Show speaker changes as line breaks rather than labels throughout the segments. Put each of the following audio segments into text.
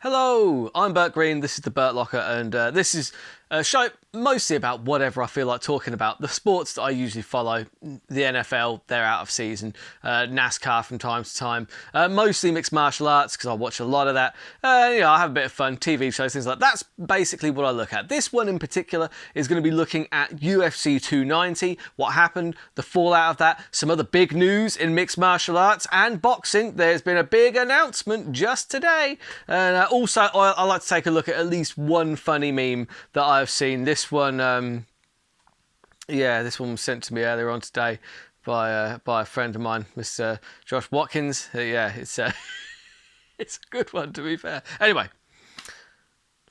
Hello, I'm Burt Green, this is the Burt Locker, and this is a show mostly about whatever I feel like talking about. The sports that I usually follow, the NFL, they're out of season, NASCAR from time to time, mostly mixed martial arts because I watch a lot of that. I have a bit of fun, TV shows, things like that. That's basically what I look at. This one in particular is going to be looking at UFC 290, what happened, the fallout of that, some other big news in mixed martial arts and boxing. There's been a big announcement just today, and also I like to take a look at least one funny meme that I've seen. This one was sent to me earlier on today by a friend of mine, Mr. Josh Watkins. It's it's a good one, to be fair. Anyway,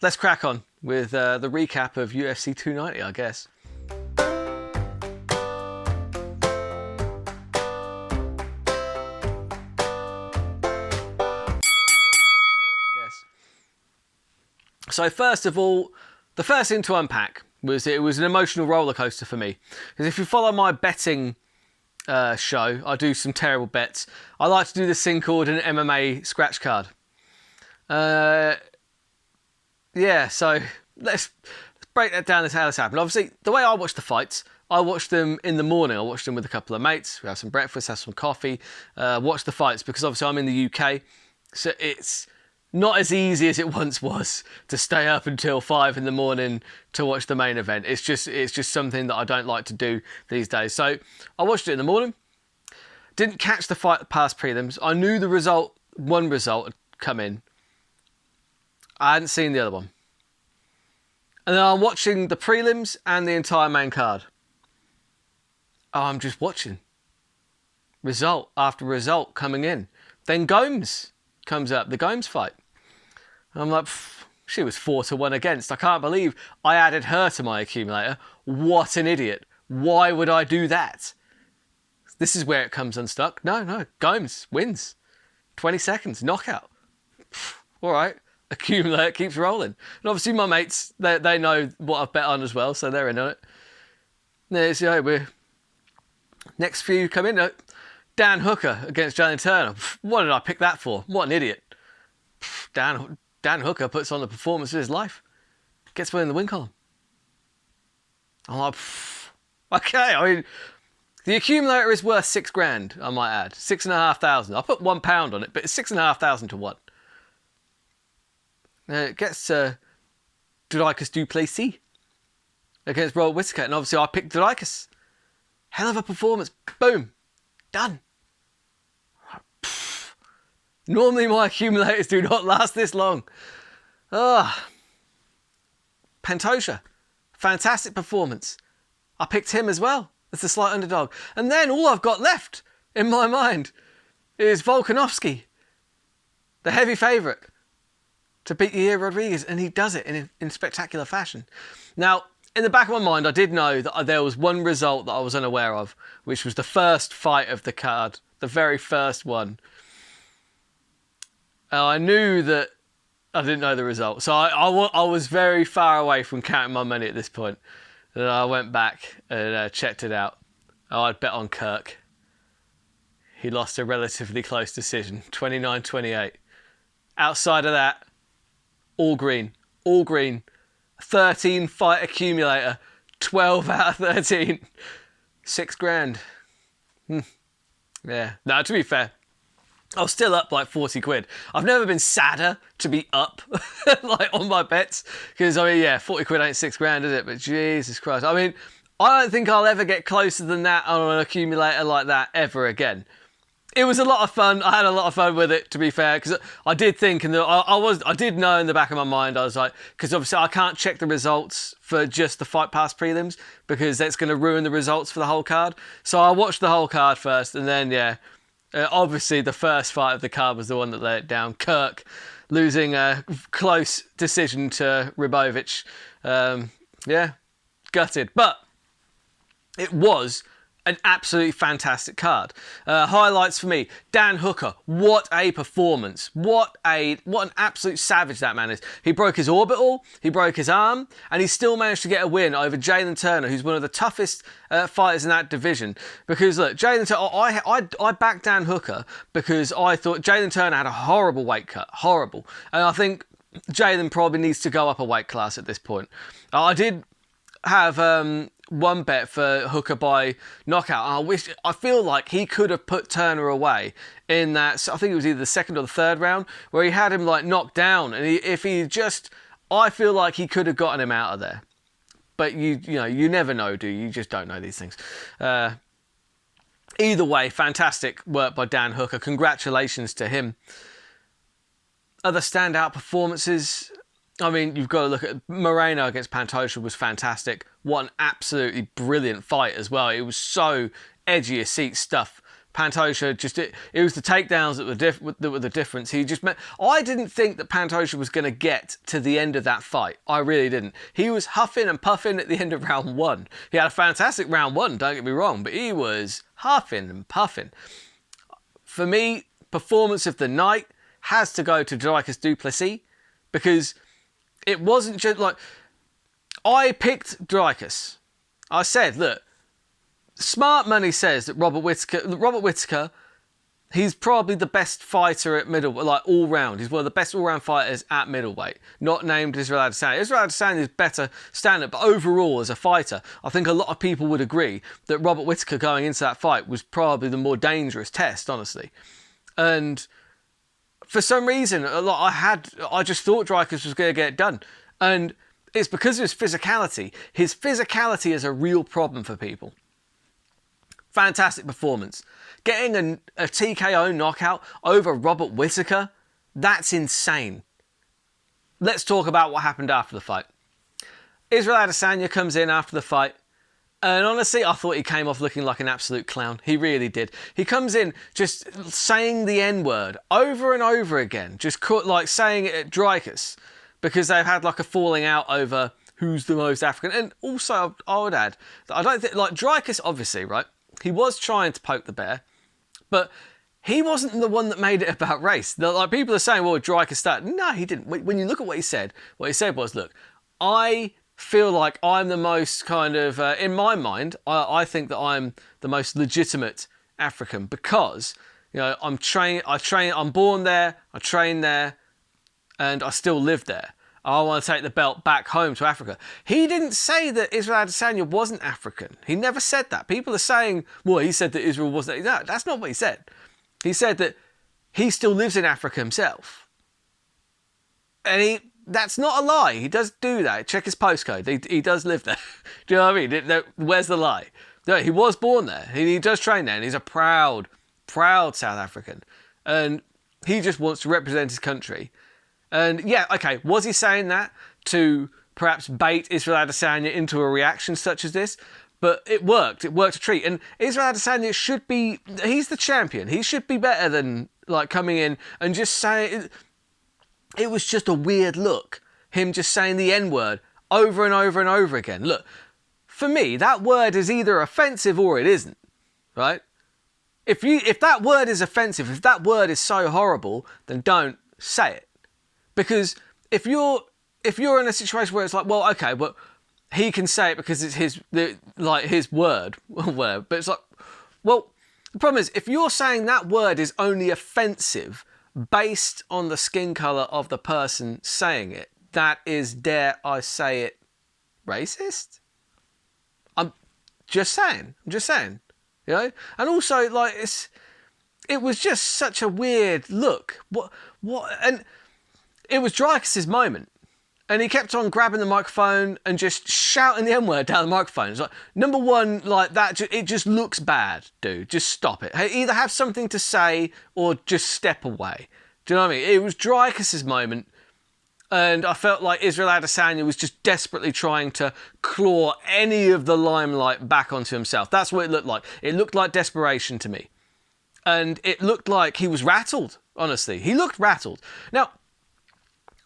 let's crack on with the recap of UFC 290, I guess. So first of all, the first thing to unpack was it was an emotional roller coaster for me. Because if you follow my betting show, I do some terrible bets. I like to do this thing called an MMA scratch card. So let's break that down as how this happened. Obviously, the way I watch the fights, I watch them in the morning. I watch them with a couple of mates. We have some breakfast, have some coffee, watch the fights because obviously I'm in the UK. So it's not as easy as it once was to stay up until 5 in the morning to watch the main event. It's just something that I don't like to do these days. So I watched it in the morning. Didn't catch the fight past prelims. I knew one result had come in. I hadn't seen the other one. And then I'm watching the prelims and the entire main card. Oh, I'm just watching. Result after result coming in. Then Gomes comes up, the Gomes fight. I'm like, she was 4-1 against. I can't believe I added her to my accumulator. What an idiot. Why would I do that? This is where it comes unstuck. No, Gomes wins. 20 seconds, knockout. All right, accumulator keeps rolling. And obviously my mates, they know what I've bet on as well, so they're in on it. We're next few come in. Dan Hooker against Jalen Turner. What did I pick that for? What an idiot. Dan Hooker puts on the performance of his life. Gets one in the win column. I'm like, okay. I mean, the accumulator is worth $6,000, I might add. 6,500. I put £1 on it, but it's 6,500 to 1. It gets Dudaikas Duplessis against Royal Whittaker. And obviously I picked Dudaikas. Hell of a performance. Boom. Done. Normally my accumulators do not last this long. Pantoja, fantastic performance. I picked him as well as the slight underdog. And then all I've got left in my mind is Volkanovski, the heavy favourite, to beat Yair Rodriguez. And he does it in spectacular fashion. Now, in the back of my mind, I did know that there was one result that I was unaware of, which was the first fight of the card, the very first one. I knew that I didn't know the result, so I was very far away from counting my money at this point. And I went back and checked it out. I'd bet on Kirk. He lost a relatively close decision, 29-28. Outside of that, all green. 13 fight accumulator, 12 out of 13, $6,000. Yeah, no, to be fair, I was still up like 40 quid. I've never been sadder to be up like on my bets because 40 quid ain't $6,000, is it? But Jesus Christ, I mean, I don't think I'll ever get closer than that on an accumulator like that ever again. It was a lot of fun. I had a lot of fun with it, to be fair, because I did think, and I did know in the back of my mind, I was like, because obviously I can't check the results for just the fight pass prelims because that's going to ruin the results for the whole card. So I watched the whole card first, and then obviously the first fight of the card was the one that let it down. Kirk losing a close decision to Rybovic. Gutted, but it was an absolutely fantastic card. Highlights for me: Dan Hooker. What a performance! What an absolute savage that man is. He broke his orbital, he broke his arm, and he still managed to get a win over Jalen Turner, who's one of the toughest fighters in that division. Because look, Jalen Turner, I backed Dan Hooker because I thought Jalen Turner had a horrible weight cut, horrible, and I think Jalen probably needs to go up a weight class at this point. I did have one bet for Hooker by knockout. I feel like he could have put Turner away in that. I think it was either the second or the third round where he had him like knocked down, and I feel like he could have gotten him out of there. But you never know, do you? You just don't know these things. Either way, fantastic work by Dan Hooker. Congratulations to him. Other standout performances. I mean, you've got to look at Moreno against Pantoja was fantastic. What an absolutely brilliant fight as well. It was so edgy of seat stuff. Pantoja it was the takedowns that were the difference. I didn't think that Pantoja was going to get to the end of that fight. I really didn't. He was huffing and puffing at the end of round one. He had a fantastic round one, don't get me wrong, but he was huffing and puffing. For me, performance of the night has to go to Dricus du Plessis, because it wasn't just like, I picked Dricus. I said, look, smart money says that Robert Whittaker, he's probably the best fighter at middleweight, like all round. He's one of the best all round fighters at middleweight. Not named Israel Adesanya. Israel Adesanya is better stand-up, but overall as a fighter, I think a lot of people would agree that Robert Whittaker going into that fight was probably the more dangerous test, honestly. And for some reason, I just thought Dricus was going to get it done. And it's because of his physicality. His physicality is a real problem for people. Fantastic performance. Getting a TKO knockout over Robert Whittaker, that's insane. Let's talk about what happened after the fight. Israel Adesanya comes in after the fight, and honestly, I thought he came off looking like an absolute clown. He really did. He comes in just saying the N-word over and over again, just like saying it at Dricus, because they've had like a falling out over who's the most African. And also, I would add, I don't think, like Dricus, obviously, right? He was trying to poke the bear, but he wasn't the one that made it about race. Like people are saying, well, Dricus started. No, he didn't. When you look at what he said was, look, I feel like I'm the most kind of, in my mind, I think that I'm the most legitimate African because, I'm born there, I train there, and I still live there. I want to take the belt back home to Africa. He didn't say that Israel Adesanya wasn't African. He never said that. People are saying, well, he said that Israel wasn't. No, that's not what he said. He said that he still lives in Africa himself. And that's not a lie. He does do that. Check his postcode. He does live there. Do you know what I mean? Where's the lie? No, he was born there. He does train there. And he's a proud South African. And he just wants to represent his country. And yeah, okay, was he saying that to perhaps bait Israel Adesanya into a reaction such as this? But it worked. It worked a treat. And Israel Adesanya he's the champion. He should be better than like coming in and just saying, it was just a weird look. Him just saying the N-word over and over and over again. Look, for me, that word is either offensive or it isn't, right? If that word is offensive, if that word is so horrible, then don't say it. Because if you're in a situation where it's like, well, okay, but he can say it because it's his word, but it's like, well, the problem is if you're saying that word is only offensive based on the skin colour of the person saying it, that is, dare I say it, racist? I'm just saying, And also, like, it was just such a weird look. What, and it was Dricus' moment. And he kept on grabbing the microphone and just shouting the N-word down the microphone. It's like, number one, like that, it just looks bad, dude. Just stop it. Either have something to say or just step away. Do you know what I mean? It was Dricus' moment. And I felt like Israel Adesanya was just desperately trying to claw any of the limelight back onto himself. That's what it looked like. It looked like desperation to me. And it looked like he was rattled, honestly. He looked rattled. Now,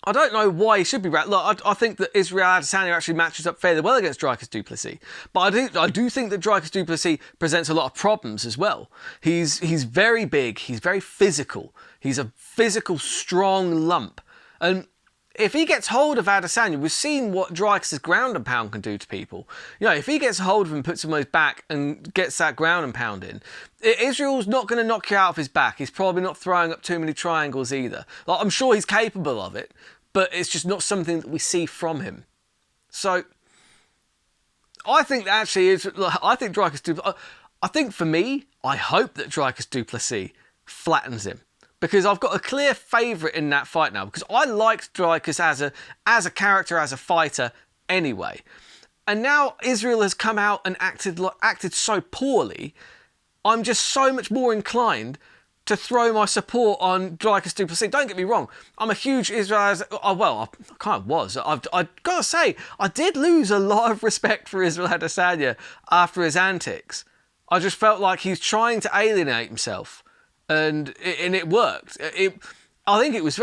I don't know why he should be rattled. Look, I think that Israel Adesanya actually matches up fairly well against Dricus du Plessis. But I do think that Dricus du Plessis presents a lot of problems as well. He's very big. He's very physical. He's a physical, strong lump. And if he gets hold of Adesanya, we've seen what Dricus' ground and pound can do to people. If he gets hold of him, puts him on his back and gets that ground and pound in, Israel's not going to knock you out of his back. He's probably not throwing up too many triangles either. Like, I'm sure he's capable of it, but it's just not something that we see from him. So I think that actually is, I think Dricus du Plessis, I think for me, I hope that Dricus du Plessis flattens him, because I've got a clear favourite in that fight now, because I liked Dricus as a character, as a fighter anyway. And now Israel has come out and acted so poorly, I'm just so much more inclined to throw my support on Dricus du Plessis. Don't get me wrong, I'm a huge Israel... I kind of was. I've got to say, I did lose a lot of respect for Israel Adesanya after his antics. I just felt like he's trying to alienate himself, and it worked. I think it was...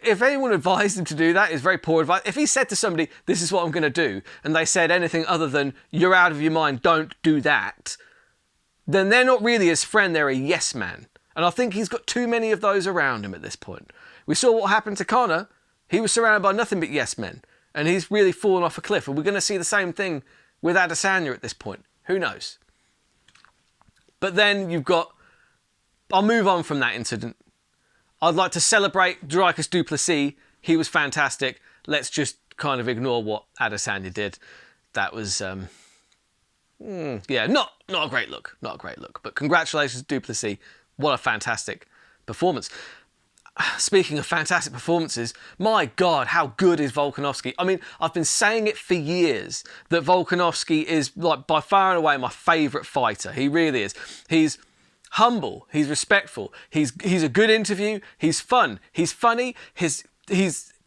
If anyone advised him to do that, it's very poor advice. If he said to somebody, this is what I'm going to do, and they said anything other than, you're out of your mind, don't do that, then they're not really his friend, they're a yes man. And I think he's got too many of those around him at this point. We saw what happened to Conor. He was surrounded by nothing but yes men. And he's really fallen off a cliff. And we're going to see the same thing with Adesanya at this point. Who knows? But then you've got... I'll move on from that incident. I'd like to celebrate Dricus du Plessis. He was fantastic. Let's just kind of ignore what Adesanya did. That was... yeah, not a great look. Not a great look. But congratulations, du Plessis. What a fantastic performance. Speaking of fantastic performances, my God, how good is Volkanovski? I mean, I've been saying it for years that Volkanovski is, like, by far and away my favourite fighter. He really is. He's humble. He's respectful. He's a good interview. He's fun. He's funny. He's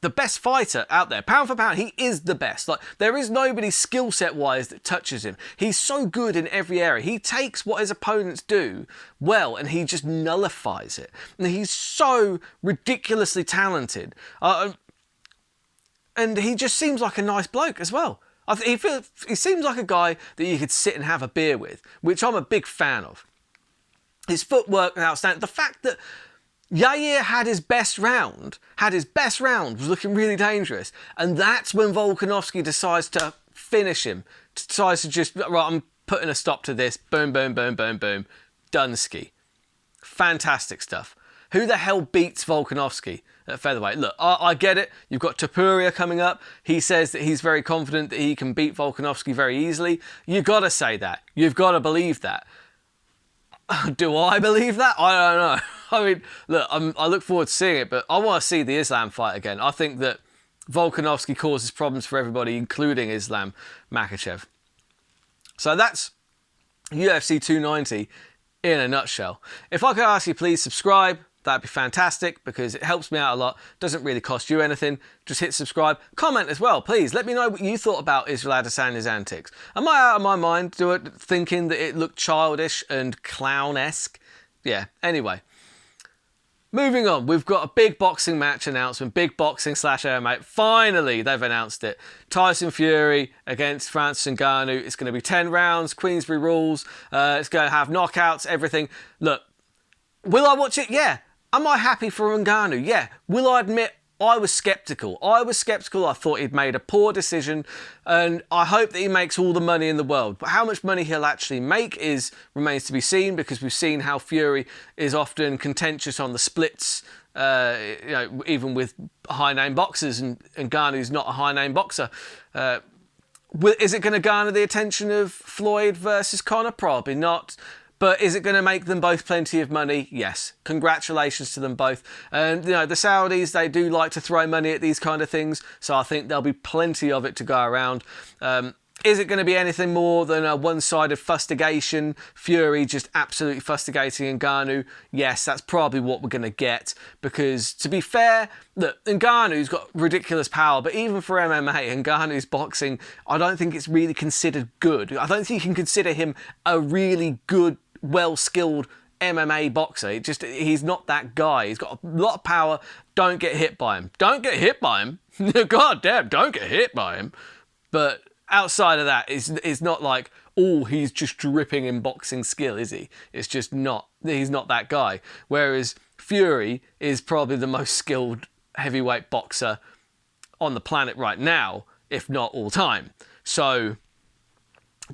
the best fighter out there. Pound for pound, he is the best. Like, there is nobody skill set wise that touches him. He's so good in every area. He takes what his opponents do well and he just nullifies it. And he's so ridiculously talented. And he just seems like a nice bloke as well. He seems like a guy that you could sit and have a beer with, which I'm a big fan of. His footwork is outstanding. The fact that Yair had his best round, was looking really dangerous. And that's when Volkanovski decides to finish him. Decides to just, right, I'm putting a stop to this. Boom, boom, boom, boom, boom. Dunsky. Fantastic stuff. Who the hell beats Volkanovski at featherweight? Look, I get it. You've got Topuria coming up. He says that he's very confident that he can beat Volkanovski very easily. You've got to say that. You've got to believe that. Do I believe that? I don't know. I mean, look, I look forward to seeing it, but I want to see the Islam fight again. I think that Volkanovski causes problems for everybody, including Islam Makhachev. So that's UFC 290 in a nutshell. If I could ask you, please subscribe. That'd be fantastic, because it helps me out a lot. Doesn't really cost you anything. Just hit subscribe. Comment as well, please. Let me know what you thought about Israel Adesanya's antics. Am I out of my mind thinking that it looked childish and clown-esque? Yeah, anyway. Moving on, we've got a big boxing match announcement. Big boxing / MMA. Finally, they've announced it. Tyson Fury against Francis Ngannou. It's going to be 10 rounds, Queensberry rules. It's going to have knockouts, everything. Look, will I watch it? Yeah. Am I happy for Ngannou? Yeah. Will I admit I was sceptical? I thought he'd made a poor decision, and I hope that he makes all the money in the world. But how much money he'll actually make remains to be seen, because we've seen how Fury is often contentious on the splits, even with high-name boxers, and Ngannou's not a high-name boxer. Is it going to garner the attention of Floyd versus Conor? Probably not. But is it going to make them both plenty of money? Yes. Congratulations to them both. And, the Saudis, they do like to throw money at these kind of things, so I think there'll be plenty of it to go around. Is it going to be anything more than a one-sided fustigation? Fury just absolutely fustigating Ngannou? Yes, that's probably what we're going to get. Because, to be fair, look, Ngannou's got ridiculous power, but even for MMA, Ngannou's boxing, I don't think it's really considered good. I don't think you can consider him a really good, well-skilled MMA boxer. He's not that guy. He's got a lot of power. Don't get hit by him. Don't get hit by him. God damn, don't get hit by him. But outside of that, it's not like, oh, he's just dripping in boxing skill, is he? It's just not. He's not that guy. Whereas Fury is probably the most skilled heavyweight boxer on the planet right now, if not all time. So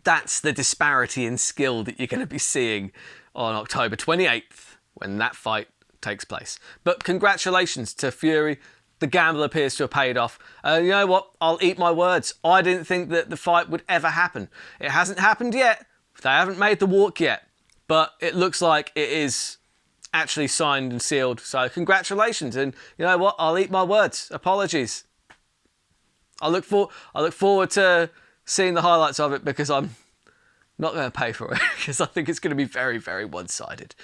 that's the disparity in skill that you're going to be seeing on October 28th when that fight takes place. But congratulations to Fury. the gamble appears to have paid off. You know what? I'll eat my words. I didn't think that the fight would ever happen. It hasn't happened yet. They haven't made the walk yet. But it looks like it is actually signed and sealed. So congratulations. And you know what? I'll eat my words. Apologies. I look forward to seeing the highlights of it, because I'm not going to pay for it, because I think it's going to be very, very one-sided.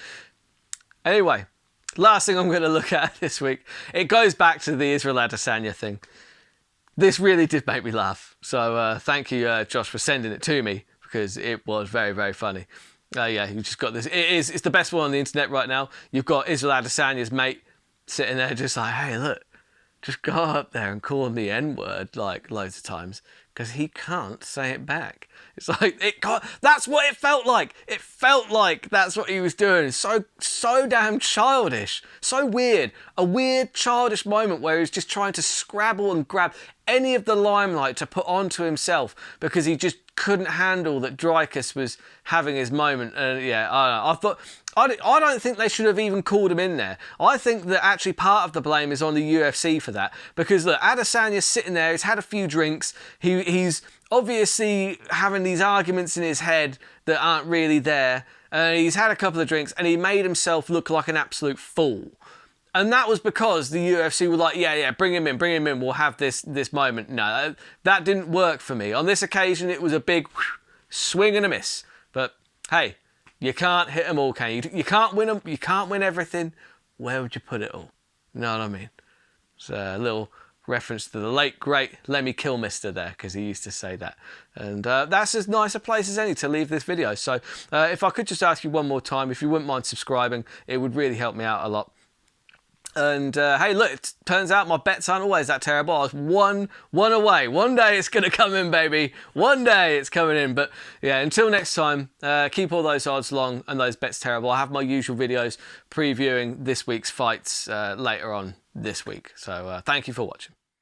Anyway, last thing I'm going to look at this week, it goes back to the Israel Adesanya thing. This really did make me laugh. So thank you, Josh, for sending it to me, because it was very, very funny. Yeah, you just got this. It's the best one on the internet right now. You've got Israel Adesanya's mate sitting there just like, hey, look, just go up there and call him the N-word like loads of times, because he can't say it back. It's like, that's what it felt like. It felt like that's what he was doing. So damn childish. So weird. A weird childish moment where he was just trying to scrabble and grab any of the limelight to put onto himself, because he just couldn't handle that Dreykus was having his moment. And yeah, I don't know. I don't think they should have even called him in there. I think that actually part of the blame is on the UFC for that. Because look, Adesanya's sitting there, he's had a few drinks, he's obviously having these arguments in his head that aren't really there. He's had a couple of drinks and he made himself look like an absolute fool. And that was because the UFC were like, yeah, bring him in, we'll have this moment. No, that didn't work for me. On this occasion, it was a big swing and a miss. But hey, you can't hit them all, can you? You can't win them. You can't win everything. Where would you put it all? You know what I mean? It's a little reference to the late, great Lemmy Kilmister there, because he used to say that. And that's as nice a place as any to leave this video. So if I could just ask you one more time, if you wouldn't mind subscribing, it would really help me out a lot. And hey, look, it turns out my bets aren't always that terrible. I was one away. One day it's going to come in, baby. One day it's coming in. But yeah, until next time, keep all those odds long and those bets terrible. I have my usual videos previewing this week's fights later on this week. So thank you for watching.